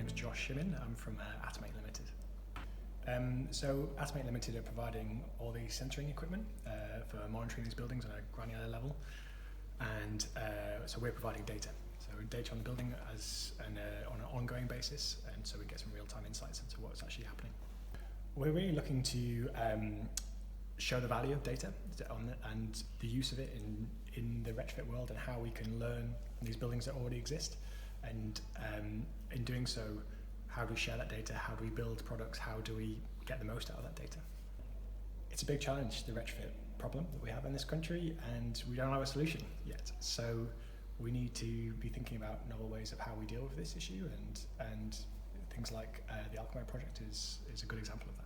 name's Josh Shimmin. I'm from Atamate Limited. So Atamate Limited are providing all the sensoring equipment for monitoring these buildings on a granular level, and so we're providing data. So data on the building on an ongoing basis, and so we get some real-time insights into what's actually happening. We're really looking to show the value of data and the use of it in the retrofit world, and how we can learn from these buildings that already exist, and in doing so, how do we share that data, how do we build products, how do we get the most out of that data. It's a big challenge, the retrofit problem that we have in this country, and we don't have a solution yet. So we need to be thinking about novel ways of how we deal with this issue, and things like the ALCHEMAI project is a good example of that.